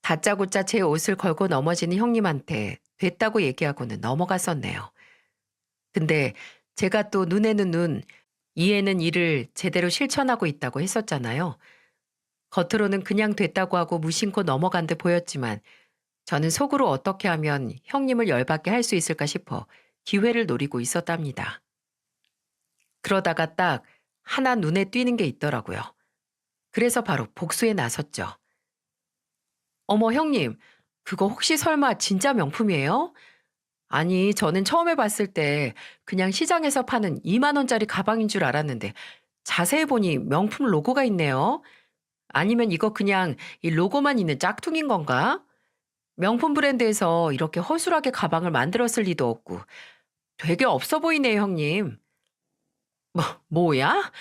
S1: 다짜고짜 제 옷을 걸고 넘어지는 형님한테 됐다고 얘기하고는 넘어갔었네요. 근데 제가 또 눈에는 눈, 이에는 이를 제대로 실천하고 있다고 했었잖아요. 겉으로는 그냥 됐다고 하고 무심코 넘어간 듯 보였지만 저는 속으로 어떻게 하면 형님을 열받게 할 수 있을까 싶어 기회를 노리고 있었답니다. 그러다가 딱 하나 눈에 띄는 게 있더라고요. 그래서 바로 복수에 나섰죠. 어머 형님, 그거 혹시 설마 진짜 명품이에요? 아니, 저는 처음에 봤을 때 그냥 시장에서 파는 2만 원짜리 가방인 줄 알았는데 자세히 보니 명품 로고가 있네요. 아니면 이거 그냥 이 로고만 있는 짝퉁인 건가? 명품 브랜드에서 이렇게 허술하게 가방을 만들었을 리도 없고 되게 없어 보이네요, 형님. 뭐야?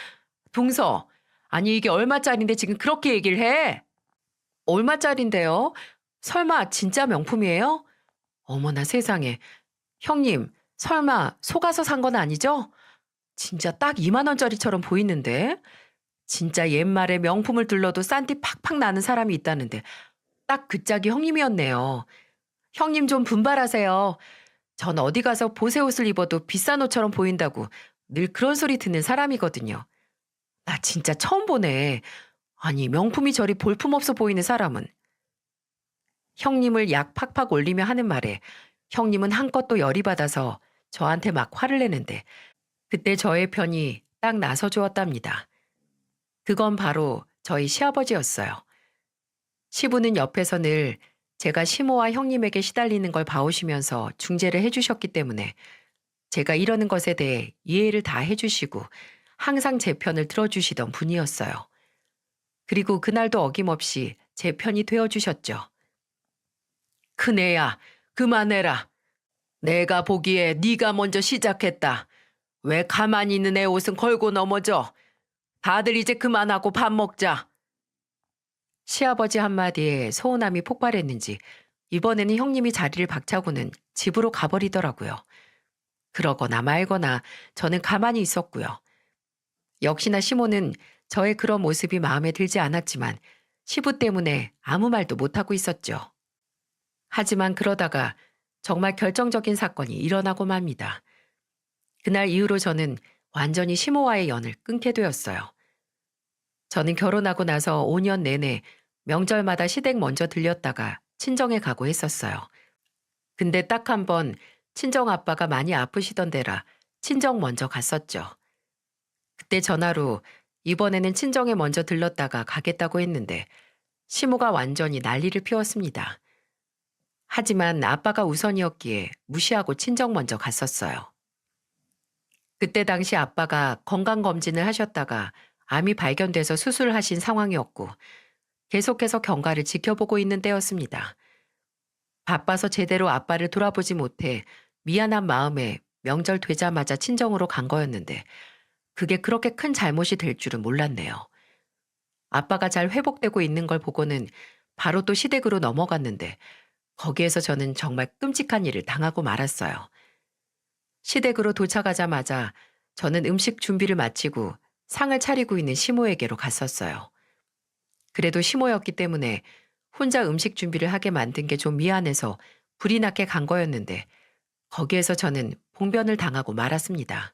S1: 동서, 아니 이게 얼마짜린데 지금 그렇게 얘기를 해? 얼마짜린데요? 설마 진짜 명품이에요? 어머나 세상에. 형님, 설마 속아서 산 건 아니죠? 진짜 딱 2만 원짜리처럼 보이는데? 진짜 옛말에 명품을 둘러도 싼티 팍팍 나는 사람이 있다는데 딱 그 짝이 형님이었네요. 형님 좀 분발하세요. 전 어디 가서 보세 옷을 입어도 비싼 옷처럼 보인다고 늘 그런 소리 듣는 사람이거든요. 나 진짜 처음 보네. 아니 명품이 저리 볼품없어 보이는 사람은. 형님을 약 팍팍 올리며 하는 말에 형님은 한껏 또 열이 받아서 저한테 막 화를 내는데 그때 저의 편이 딱 나서 주었답니다. 그건 바로 저희 시아버지였어요. 시부는 옆에서 늘 제가 시모와 형님에게 시달리는 걸 봐오시면서 중재를 해주셨기 때문에 제가 이러는 것에 대해 이해를 다 해주시고 항상 제 편을 들어주시던 분이었어요. 그리고 그날도 어김없이 제 편이 되어주셨죠. 큰애야, 그만해라. 내가 보기에 네가 먼저 시작했다. 왜 가만히 있는 애 옷은 걸고 넘어져? 다들 이제 그만하고 밥 먹자. 시아버지 한마디에 서운함이 폭발했는지 이번에는 형님이 자리를 박차고는 집으로 가버리더라고요. 그러거나 말거나 저는 가만히 있었고요. 역시나 시모는 저의 그런 모습이 마음에 들지 않았지만 시부 때문에 아무 말도 못하고 있었죠. 하지만 그러다가 정말 결정적인 사건이 일어나고 맙니다. 그날 이후로 저는 완전히 시모와의 연을 끊게 되었어요. 저는 결혼하고 나서 5년 내내 명절마다 시댁 먼저 들렸다가 친정에 가고 했었어요. 근데 딱 한 번 친정 아빠가 많이 아프시던 데라 친정 먼저 갔었죠. 그때 전화로 이번에는 친정에 먼저 들렀다가 가겠다고 했는데 시모가 완전히 난리를 피웠습니다. 하지만 아빠가 우선이었기에 무시하고 친정 먼저 갔었어요. 그때 당시 아빠가 건강검진을 하셨다가 암이 발견돼서 수술하신 상황이었고 계속해서 경과를 지켜보고 있는 때였습니다. 바빠서 제대로 아빠를 돌아보지 못해 미안한 마음에 명절 되자마자 친정으로 간 거였는데 그게 그렇게 큰 잘못이 될 줄은 몰랐네요. 아빠가 잘 회복되고 있는 걸 보고는 바로 또 시댁으로 넘어갔는데 거기에서 저는 정말 끔찍한 일을 당하고 말았어요. 시댁으로 도착하자마자 저는 음식 준비를 마치고 상을 차리고 있는 시모에게로 갔었어요. 그래도 시모였기 때문에 혼자 음식 준비를 하게 만든 게 좀 미안해서 불이 나게 간 거였는데 거기에서 저는 봉변을 당하고 말았습니다.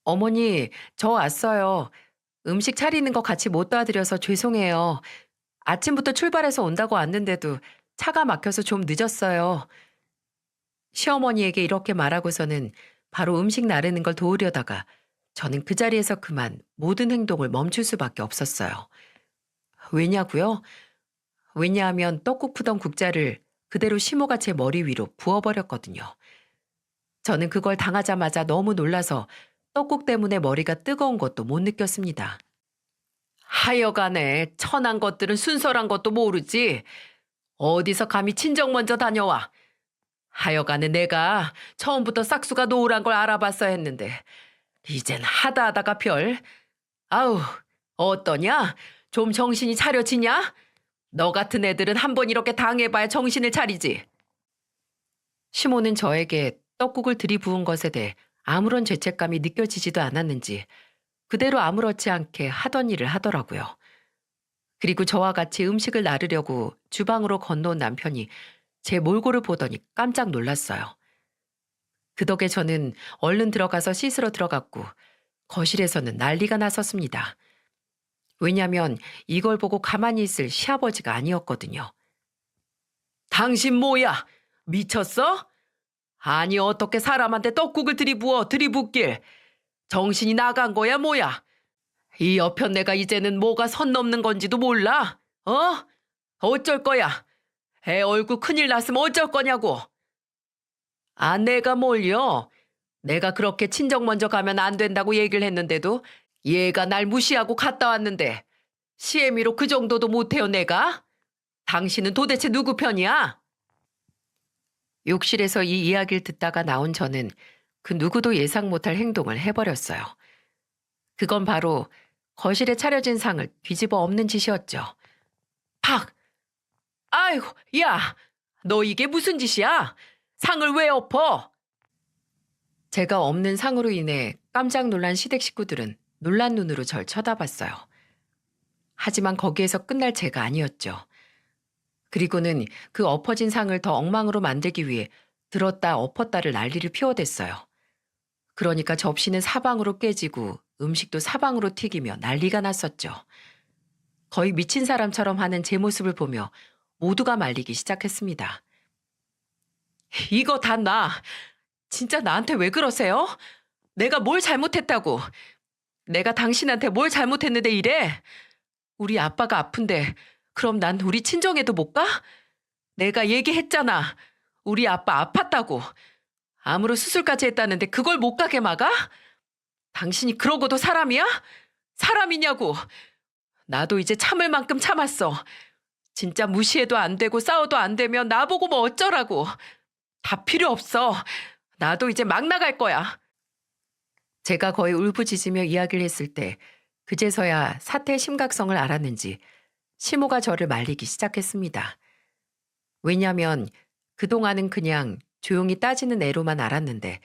S1: 어머니, 저 왔어요. 음식 차리는 거 같이 못 도와드려서 죄송해요. 아침부터 출발해서 온다고 왔는데도 차가 막혀서 좀 늦었어요. 시어머니에게 이렇게 말하고서는 바로 음식 나르는 걸 도우려다가 저는 그 자리에서 그만 모든 행동을 멈출 수밖에 없었어요. 왜냐고요? 왜냐하면 떡국 푸던 국자를 그대로 시모가 제 머리 위로 부어버렸거든요. 저는 그걸 당하자마자 너무 놀라서 떡국 때문에 머리가 뜨거운 것도 못 느꼈습니다. 하여간에 천한 것들은 순서란 것도 모르지. 어디서 감히 친정 먼저 다녀와. 하여간에 내가 처음부터 싹수가 노을한 걸 알아봤어야 했는데 이젠 하다 하다가 별. 아우, 어떠냐? 좀 정신이 차려지냐? 너 같은 애들은 한 번 이렇게 당해봐야 정신을 차리지. 시모는 저에게 떡국을 들이부은 것에 대해 아무런 죄책감이 느껴지지도 않았는지 그대로 아무렇지 않게 하던 일을 하더라고요. 그리고 저와 같이 음식을 나르려고 주방으로 건너온 남편이 제 몰골을 보더니 깜짝 놀랐어요. 그 덕에 저는 얼른 들어가서 씻으러 들어갔고 거실에서는 난리가 났었습니다. 왜냐면 이걸 보고 가만히 있을 시아버지가 아니었거든요. 당신 뭐야? 미쳤어? 아니 어떻게 사람한테 떡국을 들이붓길. 정신이 나간 거야 뭐야? 이 여편 내가 이제는 뭐가 선 넘는 건지도 몰라? 어? 어쩔 거야? 애 얼굴 큰일 났으면 어쩔 거냐고? 아, 내가 뭘요? 내가 그렇게 친정 먼저 가면 안 된다고 얘기를 했는데도 얘가 날 무시하고 갔다 왔는데 시애미로 그 정도도 못해요 내가? 당신은 도대체 누구 편이야? 욕실에서 이 이야기를 듣다가 나온 저는 그 누구도 예상 못할 행동을 해버렸어요. 그건 바로 거실에 차려진 상을 뒤집어 엎는 짓이었죠. 팍! 아이고, 야! 너 이게 무슨 짓이야? 상을 왜 엎어? 제가 엎는 상으로 인해 깜짝 놀란 시댁 식구들은 놀란 눈으로 절 쳐다봤어요. 하지만 거기에서 끝날 제가 아니었죠. 그리고는 그 엎어진 상을 더 엉망으로 만들기 위해 들었다 엎었다를 난리를 피워댔어요. 그러니까 접시는 사방으로 깨지고 음식도 사방으로 튀기며 난리가 났었죠. 거의 미친 사람처럼 하는 제 모습을 보며 모두가 말리기 시작했습니다. 이거 다 나. 진짜 나한테 왜 그러세요? 내가 뭘 잘못했다고. 내가 당신한테 뭘 잘못했는데 이래? 우리 아빠가 아픈데 그럼 난 우리 친정에도 못 가? 내가 얘기했잖아. 우리 아빠 아팠다고. 암으로 수술까지 했다는데 그걸 못 가게 막아? 당신이 그러고도 사람이야? 사람이냐고. 나도 이제 참을 만큼 참았어. 진짜 무시해도 안 되고 싸워도 안 되면 나보고 뭐 어쩌라고. 다 필요 없어. 나도 이제 막 나갈 거야. 제가 거의 울부짖으며 이야기를 했을 때 그제서야 사태의 심각성을 알았는지 시모가 저를 말리기 시작했습니다. 왜냐하면 그동안은 그냥 조용히 따지는 애로만 알았는데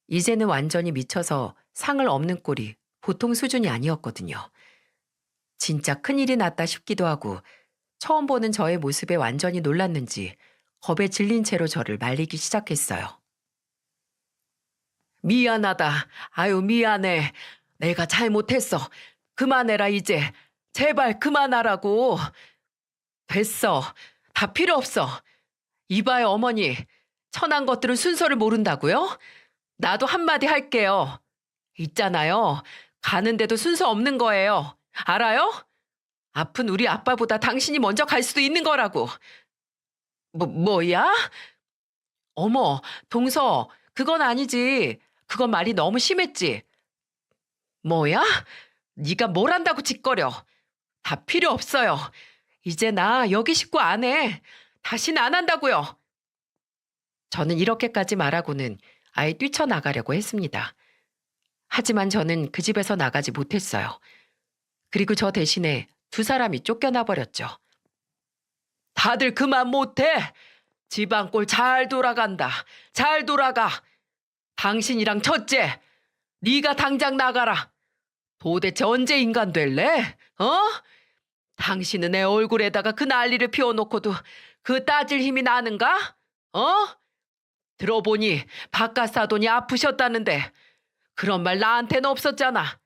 S1: 이제는 완전히 미쳐서 상을 엎는 꼴이 보통 수준이 아니었거든요. 진짜 큰일이 났다 싶기도 하고 처음 보는 저의 모습에 완전히 놀랐는지 겁에 질린 채로 저를 말리기 시작했어요. 미안하다. 아유 미안해. 내가 잘못했어. 그만해라, 이제. 제발 그만하라고. 됐어. 다 필요 없어. 이봐요, 어머니. 천한 것들은 순서를 모른다고요? 나도 한마디 할게요. 있잖아요. 가는데도 순서 없는 거예요. 알아요? 아픈 우리 아빠보다 당신이 먼저 갈 수도 있는 거라고. 뭐야? 어머, 동서, 그건 아니지. 그건 말이 너무 심했지. 뭐야? 네가 뭘 한다고 짓거려. 다 필요 없어요. 이제 나 여기 식구 안 해. 다신 안 한다고요. 저는 이렇게까지 말하고는 아예 뛰쳐나가려고 했습니다. 하지만 저는 그 집에서 나가지 못했어요. 그리고 저 대신에 두 사람이 쫓겨나 버렸죠. 다들 그만 못해. 집안 꼴 잘 돌아간다. 잘 돌아가. 당신이랑 첫째, 네가 당장 나가라. 도대체 언제 인간 될래? 어? 당신은 내 얼굴에다가 그 난리를 피워놓고도 그 따질 힘이 나는가? 어? 들어보니 바깥 사돈이 아프셨다는데 그런 말 나한테는 없었잖아.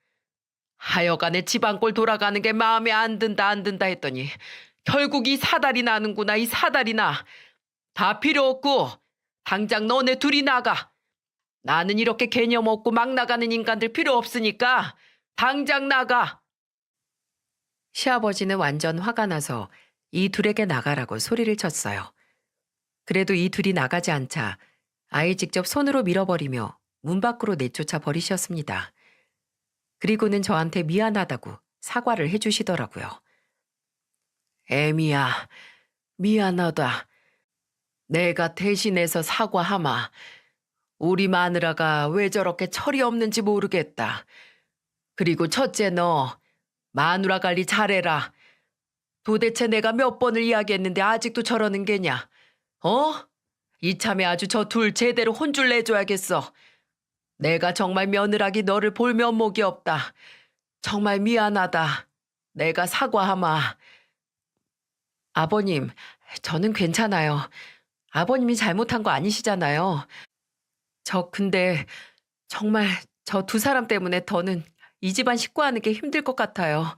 S1: 하여간에 집안꼴 돌아가는 게 마음에 안 든다 안 든다 했더니 결국 이 사달이 나는구나. 이 사달이 나. 다 필요 없고 당장 너네 둘이 나가. 나는 이렇게 개념 없고 막 나가는 인간들 필요 없으니까 당장 나가. 시아버지는 완전 화가 나서 이 둘에게 나가라고 소리를 쳤어요. 그래도 이 둘이 나가지 않자 아이 직접 손으로 밀어버리며 문 밖으로 내쫓아 버리셨습니다. 그리고는 저한테 미안하다고 사과를 해주시더라고요. 애미야, 미안하다. 내가 대신해서 사과하마. 우리 마누라가 왜 저렇게 철이 없는지 모르겠다. 그리고 첫째 너, 마누라 관리 잘해라. 도대체 내가 몇 번을 이야기했는데 아직도 저러는 게냐? 어? 이참에 아주 저 둘 제대로 혼줄 내줘야겠어. 내가 정말 며느라기 너를 볼 면목이 없다. 정말 미안하다. 내가 사과하마. 아버님, 저는 괜찮아요. 아버님이 잘못한 거 아니시잖아요. 저 근데 정말 저 두 사람 때문에 더는 이 집안 식구하는 게 힘들 것 같아요.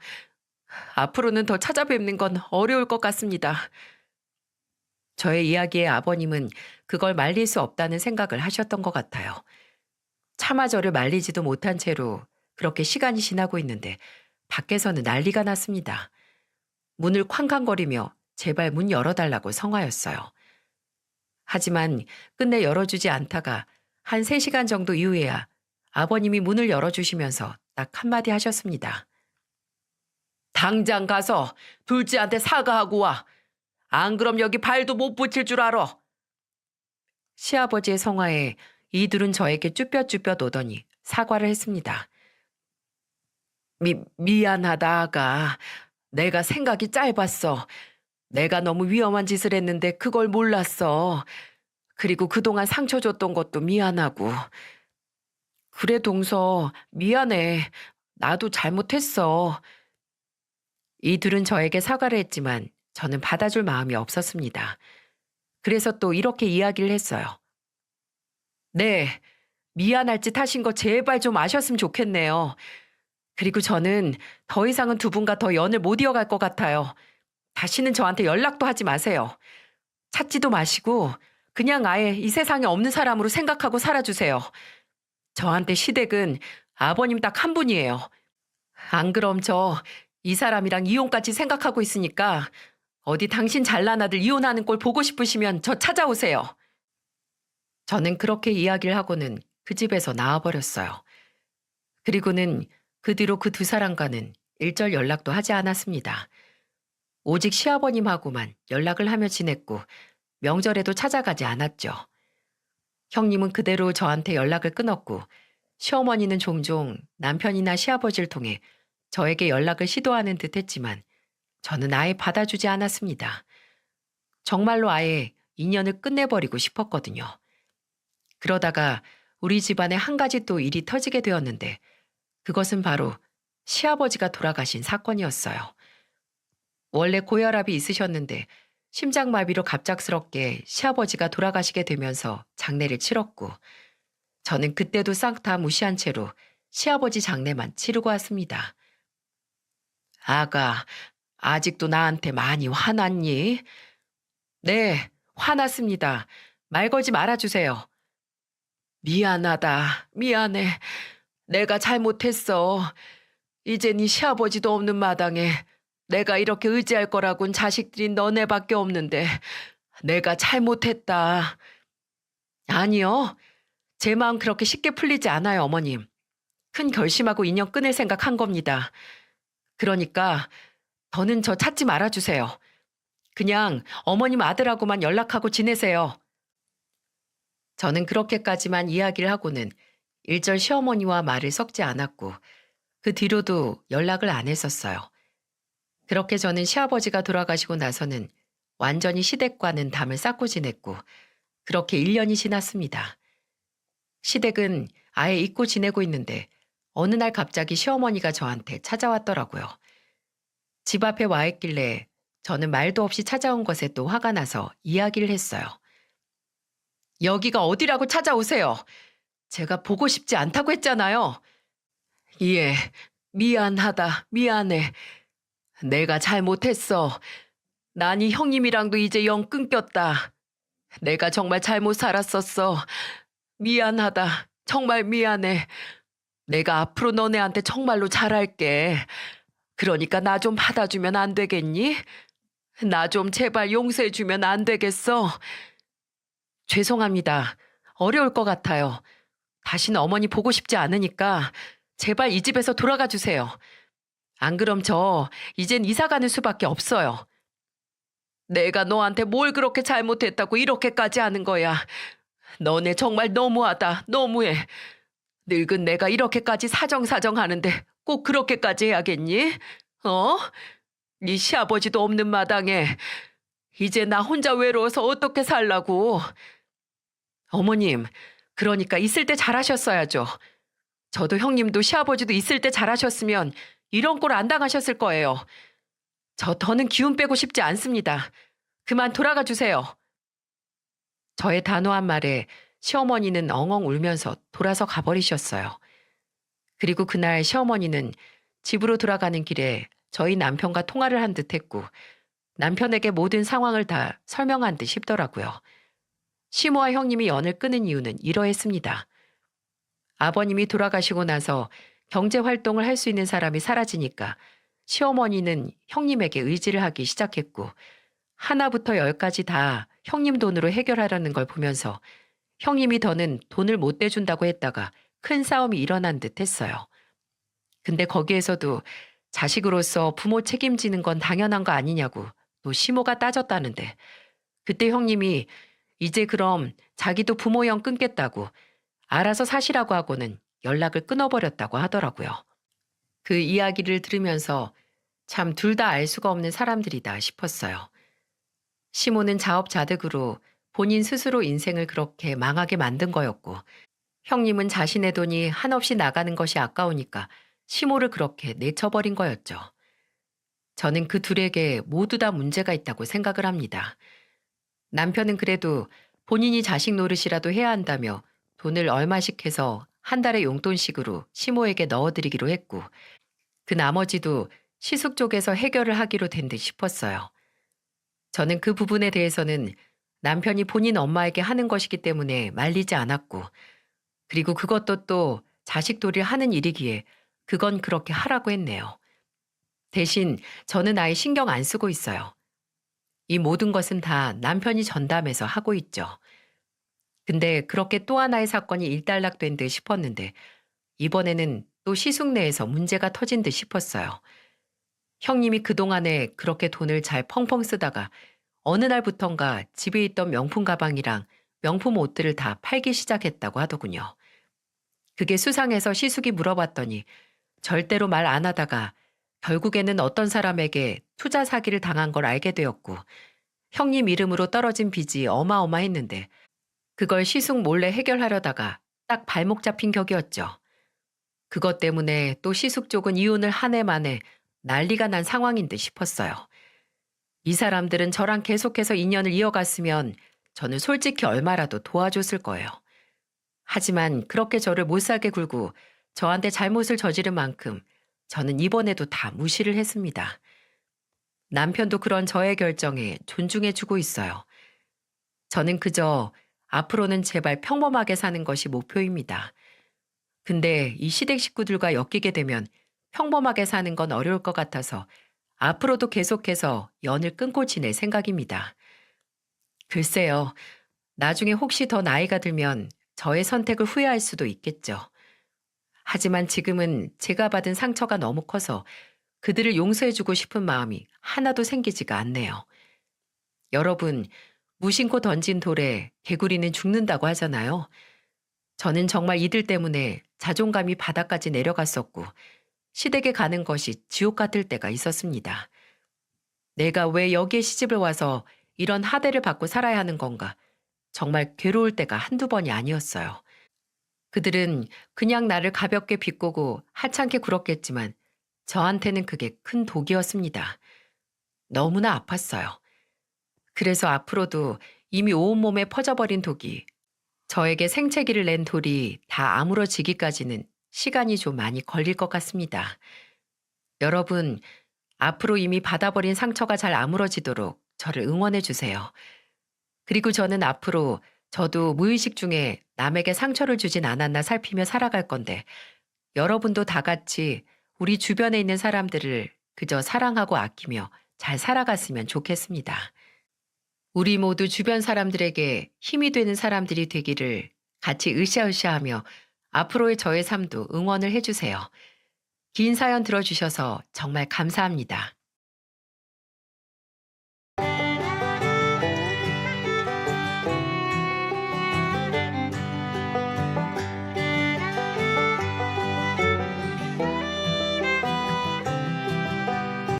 S1: 앞으로는 더 찾아뵙는 건 어려울 것 같습니다. 저의 이야기에 아버님은 그걸 말릴 수 없다는 생각을 하셨던 것 같아요. 차마 저를 말리지도 못한 채로 그렇게 시간이 지나고 있는데 밖에서는 난리가 났습니다. 문을 쾅쾅거리며 제발 문 열어달라고 성화였어요. 하지만 끝내 열어주지 않다가 한 3시간 정도 이후에야 아버님이 문을 열어주시면서 딱 한마디 하셨습니다. 당장 가서 둘째한테 사과하고 와. 안 그럼 여기 발도 못 붙일 줄 알아. 시아버지의 성화에 이 둘은 저에게 쭈뼛쭈뼛 오더니 사과를 했습니다. 미안하다, 아가. 내가 생각이 짧았어. 내가 너무 위험한 짓을 했는데 그걸 몰랐어. 그리고 그동안 상처 줬던 것도 미안하고. 그래, 동서. 미안해. 나도 잘못했어. 이 둘은 저에게 사과를 했지만 저는 받아줄 마음이 없었습니다. 그래서 또 이렇게 이야기를 했어요. 네, 미안할 짓 하신 거 제발 좀 아셨으면 좋겠네요. 그리고 저는 더 이상은 두 분과 더 연을 못 이어갈 것 같아요. 다시는 저한테 연락도 하지 마세요. 찾지도 마시고 그냥 아예 이 세상에 없는 사람으로 생각하고 살아주세요. 저한테 시댁은 아버님 딱 한 분이에요. 안 그럼 저 이 사람이랑 이혼까지 생각하고 있으니까 어디 당신 잘난 아들 이혼하는 꼴 보고 싶으시면 저 찾아오세요. 저는 그렇게 이야기를 하고는 그 집에서 나와버렸어요. 그리고는 그 뒤로 그 두 사람과는 일절 연락도 하지 않았습니다. 오직 시아버님하고만 연락을 하며 지냈고 명절에도 찾아가지 않았죠. 형님은 그대로 저한테 연락을 끊었고 시어머니는 종종 남편이나 시아버지를 통해 저에게 연락을 시도하는 듯 했지만 저는 아예 받아주지 않았습니다. 정말로 아예 인연을 끝내버리고 싶었거든요. 그러다가 우리 집안에 한 가지 또 일이 터지게 되었는데 그것은 바로 시아버지가 돌아가신 사건이었어요. 원래 고혈압이 있으셨는데 심장마비로 갑작스럽게 시아버지가 돌아가시게 되면서 장례를 치렀고 저는 그때도 싹 다 무시한 채로 시아버지 장례만 치르고 왔습니다. 아가, 아직도 나한테 많이 화났니? 네, 화났습니다. 말 걸지 말아주세요. 미안하다. 미안해. 내가 잘못했어. 이제 네 시아버지도 없는 마당에 내가 이렇게 의지할 거라곤 자식들이 너네밖에 없는데 내가 잘못했다. 아니요. 제 마음 그렇게 쉽게 풀리지 않아요, 어머님. 큰 결심하고 인연 끊을 생각한 겁니다. 그러니까 더는 저 찾지 말아주세요. 그냥 어머님 아들하고만 연락하고 지내세요. 저는 그렇게까지만 이야기를 하고는 일절 시어머니와 말을 섞지 않았고 그 뒤로도 연락을 안 했었어요. 그렇게 저는 시아버지가 돌아가시고 나서는 완전히 시댁과는 담을 쌓고 지냈고 그렇게 1년이 지났습니다. 시댁은 아예 잊고 지내고 있는데 어느 날 갑자기 시어머니가 저한테 찾아왔더라고요. 집 앞에 와 있길래 저는 말도 없이 찾아온 것에 또 화가 나서 이야기를 했어요. 여기가 어디라고 찾아오세요. 제가 보고 싶지 않다고 했잖아요. 예, 미안하다, 미안해. 내가 잘못했어. 난이 형님이랑도 이제 영 끊겼다. 내가 정말 잘못 살았었어. 미안하다. 정말 미안해. 내가 앞으로 너네한테 정말로 잘할게. 그러니까 나 좀 받아주면 안 되겠니? 나 좀 제발 용서해주면 안 되겠어? 죄송합니다. 어려울 것 같아요. 다시는 어머니 보고 싶지 않으니까 제발 이 집에서 돌아가 주세요. 안 그럼 저 이젠 이사 가는 수밖에 없어요. 내가 너한테 뭘 그렇게 잘못했다고 이렇게까지 하는 거야. 너네 정말 너무하다. 너무해. 늙은 내가 이렇게까지 사정사정 하는데 꼭 그렇게까지 해야겠니? 어? 네 시아버지도 없는 마당에 이제 나 혼자 외로워서 어떻게 살라고. 어머님, 그러니까 있을 때 잘하셨어야죠. 저도 형님도 시아버지도 있을 때 잘하셨으면 이런 꼴 안 당하셨을 거예요. 저 더는 기운 빼고 싶지 않습니다. 그만 돌아가 주세요. 저의 단호한 말에 시어머니는 엉엉 울면서 돌아서 가버리셨어요. 그리고 그날 시어머니는 집으로 돌아가는 길에 저희 남편과 통화를 한 듯 했고 남편에게 모든 상황을 다 설명한 듯 싶더라고요. 시모와 형님이 연을 끊은 이유는 이러했습니다. 아버님이 돌아가시고 나서 경제 활동을 할 수 있는 사람이 사라지니까 시어머니는 형님에게 의지를 하기 시작했고 하나부터 열까지 다 형님 돈으로 해결하려는 걸 보면서 형님이 더는 돈을 못 대준다고 했다가 큰 싸움이 일어난 듯 했어요. 근데 거기에서도 자식으로서 부모 책임지는 건 당연한 거 아니냐고 또 시모가 따졌다는데 그때 형님이 이제 그럼 자기도 부모 연 끊겠다고 알아서 사시라고 하고는 연락을 끊어버렸다고 하더라고요. 그 이야기를 들으면서 참 둘 다 알 수가 없는 사람들이다 싶었어요. 시모는 자업자득으로 본인 스스로 인생을 그렇게 망하게 만든 거였고 형님은 자신의 돈이 한없이 나가는 것이 아까우니까 시모를 그렇게 내쳐버린 거였죠. 저는 그 둘에게 모두 다 문제가 있다고 생각을 합니다. 남편은 그래도 본인이 자식 노릇이라도 해야 한다며 돈을 얼마씩 해서 한 달에 용돈식으로 시모에게 넣어드리기로 했고 그 나머지도 시숙 쪽에서 해결을 하기로 된 듯 싶었어요. 저는 그 부분에 대해서는 남편이 본인 엄마에게 하는 것이기 때문에 말리지 않았고 그리고 그것도 또 자식돌이 하는 일이기에 그건 그렇게 하라고 했네요. 대신 저는 아예 신경 안 쓰고 있어요. 이 모든 것은 다 남편이 전담해서 하고 있죠. 근데 그렇게 또 하나의 사건이 일단락된 듯 싶었는데 이번에는 또 시숙 내에서 문제가 터진 듯 싶었어요. 형님이 그동안에 그렇게 돈을 잘 펑펑 쓰다가 어느 날부턴가 집에 있던 명품 가방이랑 명품 옷들을 다 팔기 시작했다고 하더군요. 그게 수상해서 시숙이 물어봤더니 절대로 말 안 하다가 결국에는 어떤 사람에게 투자 사기를 당한 걸 알게 되었고 형님 이름으로 떨어진 빚이 어마어마했는데 그걸 시숙 몰래 해결하려다가 딱 발목 잡힌 격이었죠. 그것 때문에 또 시숙 쪽은 이혼을 한 해 만에 난리가 난 상황인 듯 싶었어요. 이 사람들은 저랑 계속해서 인연을 이어갔으면 저는 솔직히 얼마라도 도와줬을 거예요. 하지만 그렇게 저를 못살게 굴고 저한테 잘못을 저지른 만큼 저는 이번에도 다 무시를 했습니다. 남편도 그런 저의 결정에 존중해주고 있어요. 저는 그저 앞으로는 제발 평범하게 사는 것이 목표입니다. 근데 이 시댁 식구들과 엮이게 되면 평범하게 사는 건 어려울 것 같아서 앞으로도 계속해서 연을 끊고 지낼 생각입니다. 글쎄요, 나중에 혹시 더 나이가 들면 저의 선택을 후회할 수도 있겠죠. 하지만 지금은 제가 받은 상처가 너무 커서 그들을 용서해주고 싶은 마음이 하나도 생기지가 않네요. 여러분, 무심코 던진 돌에 개구리는 죽는다고 하잖아요. 저는 정말 이들 때문에 자존감이 바닥까지 내려갔었고, 시댁에 가는 것이 지옥 같을 때가 있었습니다. 내가 왜 여기에 시집을 와서 이런 하대를 받고 살아야 하는 건가? 정말 괴로울 때가 한두 번이 아니었어요. 그들은 그냥 나를 가볍게 비꼬고 하찮게 굴었겠지만 저한테는 그게 큰 독이었습니다. 너무나 아팠어요. 그래서 앞으로도 이미 온몸에 퍼져버린 독이 저에게 생채기를 낸 돌이 다 아물어지기까지는 시간이 좀 많이 걸릴 것 같습니다. 여러분, 앞으로 이미 받아버린 상처가 잘 아물어지도록 저를 응원해 주세요. 그리고 저는 앞으로 저도 무의식 중에 남에게 상처를 주진 않았나 살피며 살아갈 건데 여러분도 다 같이 우리 주변에 있는 사람들을 그저 사랑하고 아끼며 잘 살아갔으면 좋겠습니다. 우리 모두 주변 사람들에게 힘이 되는 사람들이 되기를 같이 으쌰으쌰하며 앞으로의 저의 삶도 응원을 해주세요. 긴 사연 들어주셔서 정말 감사합니다.